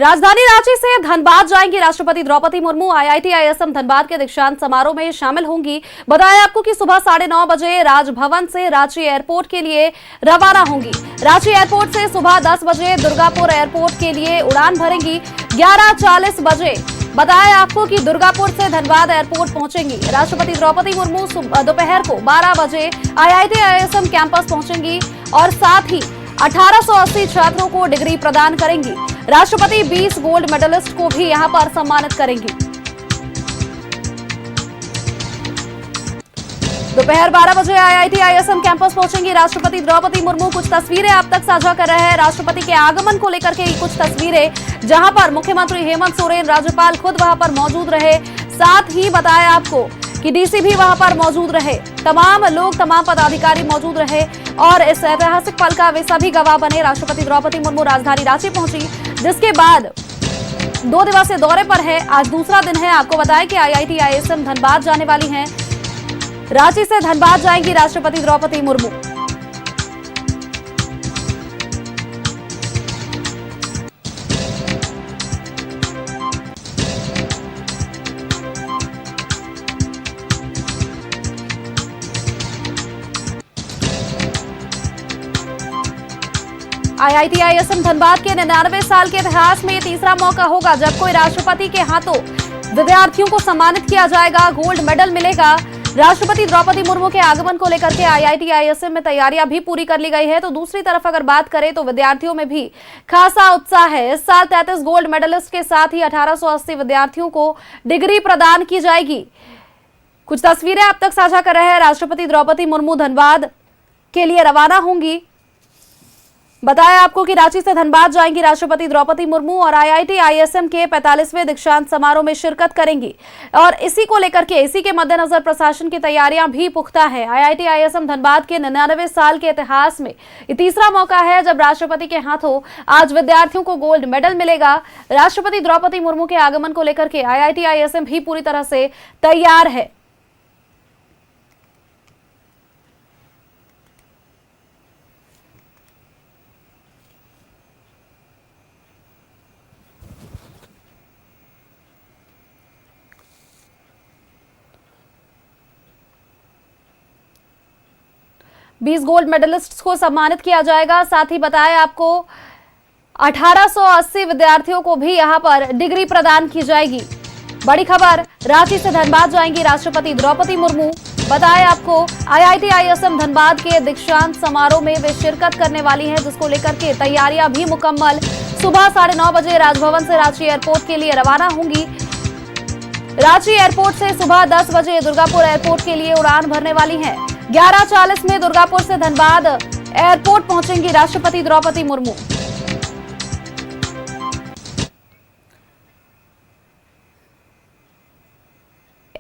राजधानी रांची से धनबाद जाएंगी राष्ट्रपति द्रौपदी मुर्मू। आईआईटी आईएसएम धनबाद के दीक्षांत समारोह में शामिल होंगी। बताया आपको कि सुबह 9:30 बजे राजभवन से रांची एयरपोर्ट के लिए रवाना होंगी। रांची एयरपोर्ट से सुबह 10 बजे दुर्गापुर एयरपोर्ट के लिए उड़ान भरेंगी। 11:40 बजे बताया आपको कि दुर्गापुर से धनबाद एयरपोर्ट पहुंचेंगी। राष्ट्रपति द्रौपदी मुर्मू दोपहर को 12 बजे आईआईटी आईएसएम कैंपस पहुंचेंगी और साथ ही 1880 छात्रों को डिग्री प्रदान करेंगी। राष्ट्रपति 20 गोल्ड मेडलिस्ट को भी यहां पर सम्मानित करेंगी। दोपहर 12 बजे आईआईटी आईएसएम कैंपस पहुंचेंगी राष्ट्रपति द्रौपदी मुर्मू। कुछ तस्वीरें आप तक साझा कर रहे हैं राष्ट्रपति के आगमन को लेकर के। कुछ तस्वीरें जहां पर मुख्यमंत्री हेमंत सोरेन, राज्यपाल खुद वहां पर मौजूद रहे। साथ ही बताया आपको कि डीसी भी वहां पर मौजूद रहे। तमाम लोग, तमाम पदाधिकारी मौजूद रहे और इस ऐतिहासिक पल का वे सभी गवाह बने। राष्ट्रपति द्रौपदी मुर्मू राजधानी रांची पहुंची, जिसके बाद 2 दिवसीय दौरे पर है। आज दूसरा दिन है। आपको बताएं कि आईआईटी आईएसएम धनबाद जाने वाली हैं। रांची से धनबाद जाएंगी राष्ट्रपति द्रौपदी मुर्मू। आईआईटी आईएसएम धनबाद के 99 साल के इतिहास में ये तीसरा मौका होगा जब कोई राष्ट्रपति के हाथों विद्यार्थियों को सम्मानित किया जाएगा, गोल्ड मेडल मिलेगा। राष्ट्रपति द्रौपदी मुर्मू के आगमन को लेकर के आईआईटी आईएसएम में तैयारियां भी पूरी कर ली गई है। तो दूसरी तरफ अगर बात करें तो विद्यार्थियों में भी खासा उत्साह है। इस साल 33 गोल्ड मेडलिस्ट के साथ ही 1880 विद्यार्थियों को डिग्री प्रदान की जाएगी। कुछ तस्वीरें आप तक साझा कर रहे हैं। राष्ट्रपति द्रौपदी मुर्मू धनबाद के लिए रवाना होंगी। बताया आपको कि रांची से धनबाद जाएंगी राष्ट्रपति द्रौपदी मुर्मू और आईआईटी आईएसएम के 45वें दीक्षांत समारोह में शिरकत करेंगी। और इसी को लेकर के, इसी के मद्देनजर प्रशासन की तैयारियां भी पुख्ता है। आईआईटी आईएसएम धनबाद के 99 साल के इतिहास में ये तीसरा मौका है जब राष्ट्रपति के हाथों आज विद्यार्थियों को गोल्ड मेडल मिलेगा। राष्ट्रपति द्रौपदी मुर्मू के आगमन को लेकर के आईआईटी आईएसएम भी पूरी तरह से तैयार है। बीस गोल्ड मेडलिस्ट्स को सम्मानित किया जाएगा। साथ ही बताया आपको 1880 विद्यार्थियों को भी यहां पर डिग्री प्रदान की जाएगी। बड़ी खबर, रांची से धनबाद जाएंगी राष्ट्रपति द्रौपदी मुर्मू। बताया आपको आईआईटी आईएसएम धनबाद के दीक्षांत समारोह में वे शिरकत करने वाली हैं, जिसको लेकर के तैयारियां भी मुकम्मल। सुबह 9:30 बजे राजभवन से रांची एयरपोर्ट के लिए रवाना होंगी। रांची एयरपोर्ट से सुबह 10 बजे दुर्गापुर एयरपोर्ट के लिए उड़ान भरने वाली हैं। 11:40 में दुर्गापुर से धनबाद एयरपोर्ट पहुंचेंगी राष्ट्रपति द्रौपदी मुर्मू।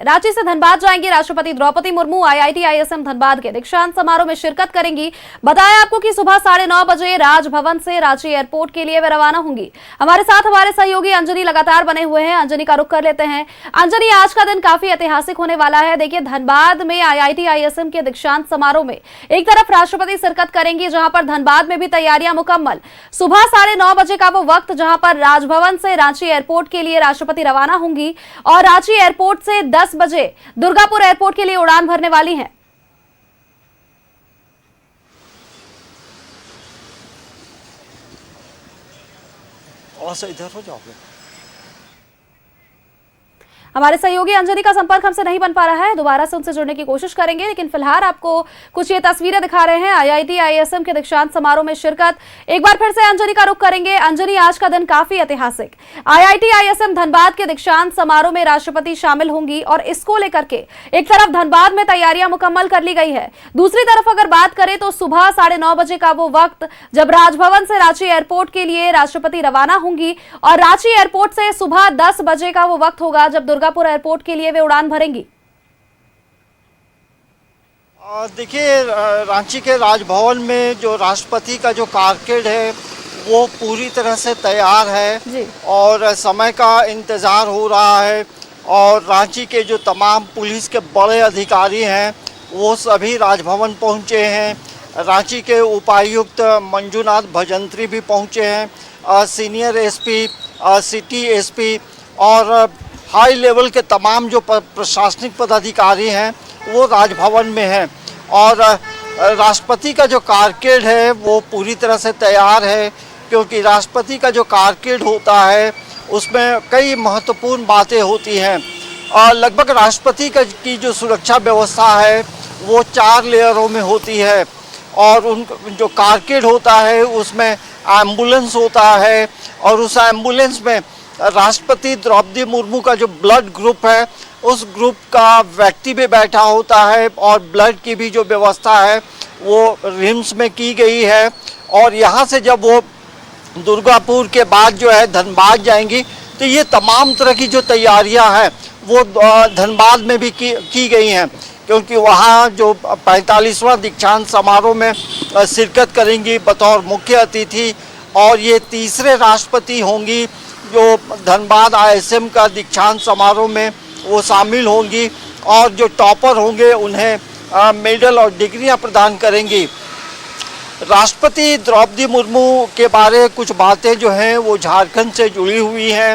रांची से धनबाद जाएंगी राष्ट्रपति द्रौपदी मुर्मू। आईआईटी आईएसएम धनबाद के दीक्षांत समारोह में शिरकत करेंगी। बताया आपको कि सुबह 9:30 बजे राजभवन से रांची एयरपोर्ट के लिए वे रवाना होंगी। हमारे साथ हमारे सहयोगी अंजनी लगातार बने हुए हैं। अंजनी का रुख कर लेते हैं। अंजनी, आज का दिन काफी ऐतिहासिक होने वाला है। देखिए, धनबाद में आईआईटी आईएसएम के दीक्षांत समारोह में एक तरफ राष्ट्रपति शिरकत करेंगी, जहां पर धनबाद में भी तैयारियां मुकम्मल। सुबह 9:30 बजे का वो वक्त जहां पर राजभवन से रांची एयरपोर्ट के लिए राष्ट्रपति रवाना होंगी और रांची एयरपोर्ट से 10 बजे दुर्गापुर एयरपोर्ट के लिए उड़ान भरने वाली हैं। और से इधर हो जाओगे। हमारे सहयोगी अंजनी का संपर्क हमसे नहीं बन पा रहा है। दोबारा से उनसे जुड़ने की कोशिश करेंगे, लेकिन फिलहाल आपको कुछ ये तस्वीरें दिखा रहे हैं आईआईटी आईएसएम के दीक्षांत समारोह में शिरकत। एक बार फिर से अंजनी का रुख करेंगे। अंजनी, आज का दिन काफी ऐतिहासिक। आईआईटी आईएसएम धनबाद के दीक्षांत समारोह में राष्ट्रपति शामिल होंगी और इसको लेकर के एक तरफ धनबाद में तैयारियां मुकम्मल कर ली गई है। दूसरी तरफ अगर बात करें तो सुबह 9:30 बजे का वो वक्त जब राजभवन से रांची एयरपोर्ट के लिए राष्ट्रपति रवाना होंगी और रांची एयरपोर्ट से सुबह 10 बजे का वो वक्त होगा जब दुर्गापुर एयरपोर्ट के लिए वे उड़ान भरेंगी। देखिए, रांची के राजभवन में जो राष्ट्रपति का जो कारकेड है वो पूरी तरह से तैयार है जी। और समय का इंतज़ार हो रहा है और रांची के जो तमाम पुलिस के बड़े अधिकारी हैं वो सभी राजभवन पहुंचे हैं। रांची के उपायुक्त मंजूनाथ भजंत्री भी पहुंचे हैं। सीनियर एसपी सिटी एसपी और हाई लेवल के तमाम जो प्रशासनिक पदाधिकारी हैं वो राजभवन में हैं। और राष्ट्रपति का जो कारकेड है वो पूरी तरह से तैयार है, क्योंकि राष्ट्रपति का जो कारकेड होता है उसमें कई महत्वपूर्ण बातें होती हैं। लगभग राष्ट्रपति की जो सुरक्षा व्यवस्था है वो 4 लेयरों में होती है, और उन जो कारकेड होता है उसमें एम्बुलेंस होता है, और उस एम्बुलेंस में राष्ट्रपति द्रौपदी मुर्मू का जो ब्लड ग्रुप है उस ग्रुप का व्यक्ति भी बैठा होता है, और ब्लड की भी जो व्यवस्था है वो रिम्स में की गई है। और यहाँ से जब वो दुर्गापुर के बाद जो है धनबाद जाएंगी तो ये तमाम तरह की जो तैयारियां हैं वो धनबाद में भी की गई हैं, क्योंकि वहाँ जो 45वां दीक्षांत समारोह में शिरकत करेंगी बतौर मुख्य अतिथि, और ये तीसरे राष्ट्रपति होंगी जो धनबाद ISM का दीक्षांत समारोह में वो शामिल होंगी, और जो टॉपर होंगे उन्हें मेडल और डिग्रियां प्रदान करेंगी। राष्ट्रपति द्रौपदी मुर्मू के बारे कुछ बातें जो हैं वो झारखंड से जुड़ी हुई हैं।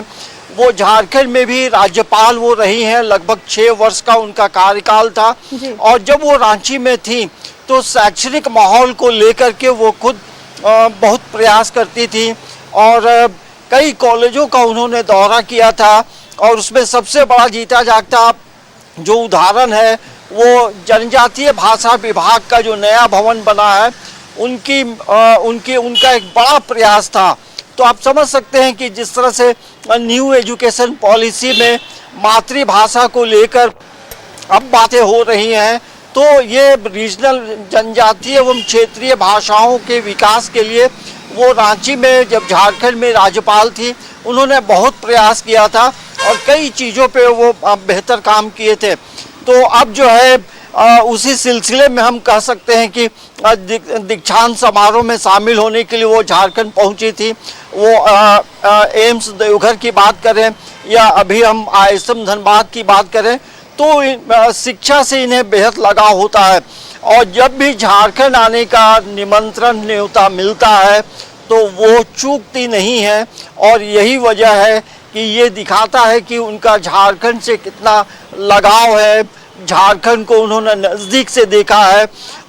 वो झारखंड में भी राज्यपाल वो रही हैं, लगभग 6 वर्ष का उनका कार्यकाल था। और जब वो रांची में थी तो शैक्षणिक माहौल को लेकर के वो खुद बहुत प्रयास करती थी, और कई कॉलेजों का उन्होंने दौरा किया था। और उसमें सबसे बड़ा जीता जागता जो उदाहरण है वो जनजातीय भाषा विभाग का जो नया भवन बना है उनका एक बड़ा प्रयास था। तो आप समझ सकते हैं कि जिस तरह से न्यू एजुकेशन पॉलिसी में मातृभाषा को लेकर अब बातें हो रही हैं, तो ये रीजनल जनजातीय एवं क्षेत्रीय भाषाओं के विकास के लिए वो रांची में जब झारखंड में राज्यपाल थी उन्होंने बहुत प्रयास किया था, और कई चीज़ों पे वो बेहतर काम किए थे। तो अब जो है उसी सिलसिले में हम कह सकते हैं कि दीक्षांत समारोह में शामिल होने के लिए वो झारखंड पहुंची थी। वो एम्स देवघर की बात करें या अभी हम ISM धनबाद की बात करें तो शिक्षा से इन्हें बेहद लगाव होता है, और जब भी झारखंड आने का निमंत्रण न्योता मिलता है तो वो चूकती नहीं है। और यही वजह है कि ये दिखाता है कि उनका झारखंड से कितना लगाव है, झारखंड को उन्होंने नज़दीक से देखा है।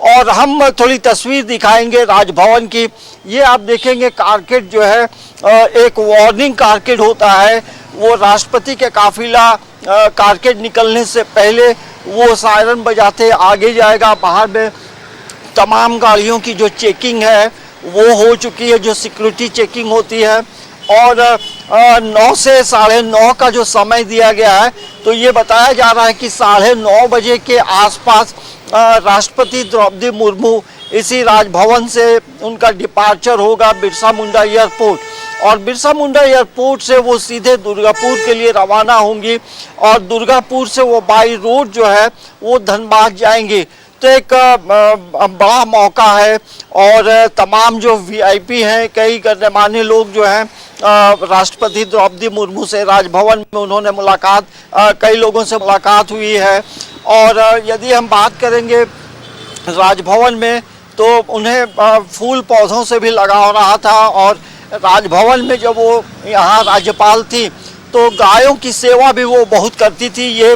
और हम थोड़ी तस्वीर दिखाएंगे राजभवन की। ये आप देखेंगे कारकेड जो है एक वार्निंग कारकेड होता है, वो राष्ट्रपति के काफिला कारकेड निकलने से पहले वो सायरन बजाते आगे जाएगा। बाहर में तमाम गाड़ियों की जो चेकिंग है वो हो चुकी है, जो सिक्योरिटी चेकिंग होती है। और 9 से 9:30 का जो समय दिया गया है, तो ये बताया जा रहा है कि 9:30 बजे के आसपास राष्ट्रपति द्रौपदी मुर्मू इसी राजभवन से उनका डिपार्चर होगा बिरसा मुंडा एयरपोर्ट, और बिरसा मुंडा एयरपोर्ट से वो सीधे दुर्गापुर के लिए रवाना होंगी, और दुर्गापुर से वो बाई रोड जो है वो धनबाद जाएंगी। तो एक बड़ा मौका है, और तमाम जो VIP हैं, कई गणमान्य लोग जो हैं राष्ट्रपति द्रौपदी मुर्मू से राजभवन में उन्होंने मुलाकात, कई लोगों से मुलाकात हुई है। और यदि हम बात करेंगे राजभवन में तो उन्हें फूल पौधों से भी लगाव रहा था, और राजभवन में जब वो यहाँ राज्यपाल थी तो गायों की सेवा भी वो बहुत करती थी। ये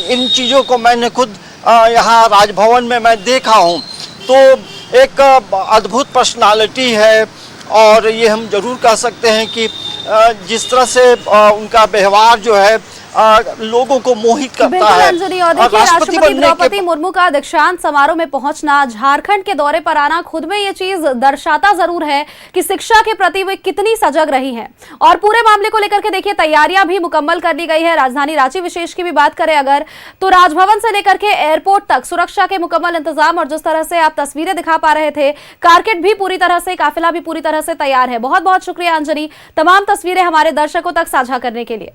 इन चीज़ों को मैंने खुद यहाँ राजभवन में मैं देखा हूँ। तो एक अद्भुत पर्सनालिटी है, और ये हम जरूर कह सकते हैं कि जिस तरह से उनका व्यवहार जो है लोगों को मोहित करता है। अंजनी, और देखिए राष्ट्रपति द्रौपदी मुर्मू का दीक्षांत समारोह में पहुंचना, झारखंड के दौरे पर आना, खुद में ये चीज दर्शाता जरूर है कि शिक्षा के प्रति वे कितनी सजग रही हैं। और पूरे मामले को लेकर के देखिए तैयारियां भी मुकम्मल कर ली गई है। राजधानी रांची विशेष की भी बात करें अगर, तो राजभवन से लेकर के एयरपोर्ट तक सुरक्षा के मुकम्मल इंतजाम, और जिस तरह से आप तस्वीरें दिखा पा रहे थे, कारकेड भी पूरी तरह से, काफिला भी पूरी तरह से तैयार है। बहुत बहुत शुक्रिया अंजनी, तमाम तस्वीरें हमारे दर्शकों तक साझा करने के लिए।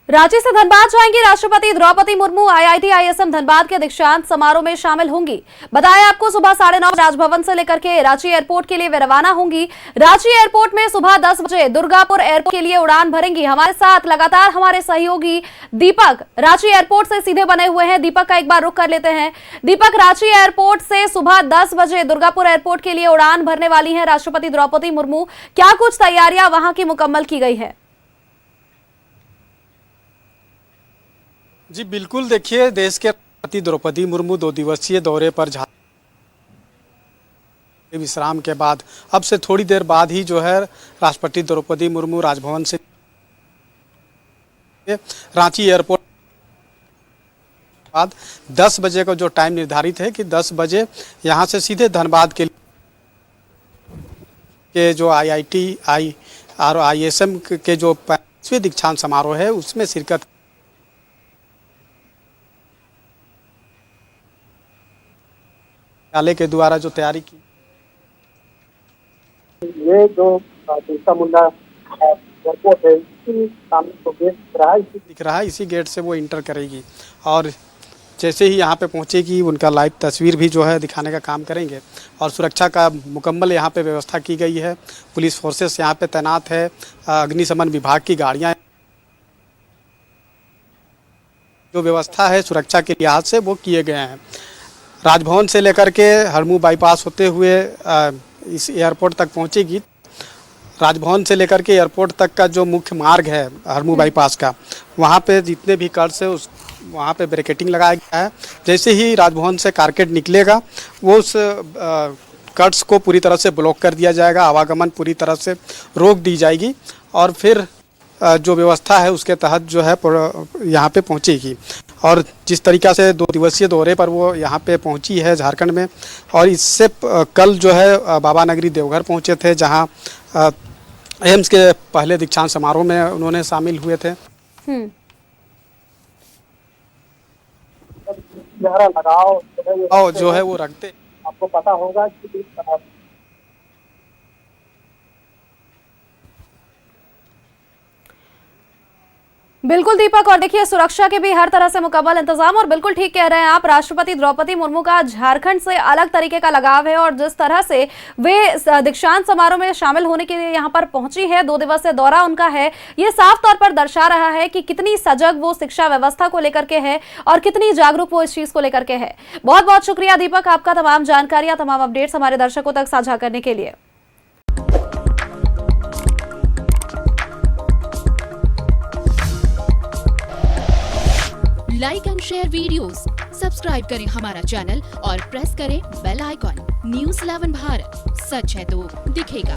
रांची से धनबाद जाएंगी राष्ट्रपति द्रौपदी मुर्मू। आईआईटी आईएसएम धनबाद के दीक्षांत समारोह में शामिल होंगी। बताया आपको सुबह 9:30 राजभवन से लेकर के रांची एयरपोर्ट के लिए वे रवाना होंगी। रांची एयरपोर्ट में सुबह 10 बजे दुर्गापुर एयरपोर्ट के लिए उड़ान भरेंगी। हमारे साथ लगातार हमारे सहयोगी दीपक रांची एयरपोर्ट से सीधे बने हुए हैं। दीपक का एक बार रुख कर लेते हैं। दीपक, रांची एयरपोर्ट से सुबह 10 बजे दुर्गापुर एयरपोर्ट के लिए उड़ान भरने वाली है राष्ट्रपति द्रौपदी मुर्मू। क्या कुछ तैयारियां वहां की मुकम्मल की गई है? जी बिल्कुल, देखिए, देश के राष्ट्रपति द्रौपदी मुर्मू 2 दिवसीय दौरे पर विश्राम के बाद अब से थोड़ी देर बाद ही जो है राष्ट्रपति द्रौपदी मुर्मू राजभवन से रांची एयरपोर्ट बाद 10 बजे का जो टाइम निर्धारित है कि 10 बजे यहाँ से सीधे धनबाद के जो आईआईटी और आईएसएम के जो 5वें दीक्षांत समारोह है उसमें शिरकत के द्वारा जो तैयारी की। ये जो बिरसा मुंडा एयरपोर्ट है इसके सामने जो गेट दिख रहा है इसी गेट से वो इंटर करेगी और जैसे ही यहाँ पे पहुँचेगी उनका लाइव तस्वीर भी जो है दिखाने का काम करेंगे। और सुरक्षा का मुकम्मल यहाँ पे व्यवस्था की गई है। पुलिस फोर्सेस यहाँ पे तैनात है। अग्निशमन विभाग की गाड़ियाँ जो व्यवस्था है सुरक्षा के लिहाज से वो किए गए हैं। राजभवन से लेकर के हरमू बाईपास होते हुए इस एयरपोर्ट तक पहुंचेगी। राजभवन से लेकर के एयरपोर्ट तक का जो मुख्य मार्ग है हरमू बाईपास का, वहां पे जितने भी कर्ट्स है उस वहां पे बैरिकेडिंग लगाया गया है। जैसे ही राजभवन से कारकेड निकलेगा वो उस कर्ट्स को पूरी तरह से ब्लॉक कर दिया जाएगा, आवागमन पूरी तरह से रोक दी जाएगी और फिर जो व्यवस्था है उसके तहत जो है यहाँ पे पहुँचेगी। और जिस तरीक़ा से 2 दिवसीय दौरे पर वो यहाँ पे पहुँची है झारखंड में, और इससे कल जो है बाबा नगरी देवघर पहुँचे थे जहाँ एम्स के पहले दीक्षांत समारोह में उन्होंने शामिल हुए थे। लगाओ जो है वो रखते, आपको पता होगा कि बिल्कुल दीपक, और देखिए सुरक्षा के भी हर तरह से मुकम्मल इंतजाम। और बिल्कुल ठीक कह रहे हैं आप, राष्ट्रपति द्रौपदी मुर्मू का झारखंड से अलग तरीके का लगाव है और जिस तरह से वे दीक्षांत समारोह में शामिल होने के लिए यहाँ पर पहुंची है, 2 दिवसीय दौरा उनका है, ये साफ तौर पर दर्शा रहा है कि कितनी सजग वो शिक्षा व्यवस्था को लेकर के है और कितनी जागरूक वो इस चीज को लेकर के है। बहुत बहुत शुक्रिया दीपक, आपका तमाम जानकारियां, तमाम अपडेट्स हमारे दर्शकों तक साझा करने के लिए। Like and share videos, subscribe करें हमारा चैनल और प्रेस करें बेल आइकॉन। न्यूज़ 11 भारत, सच है तो दिखेगा।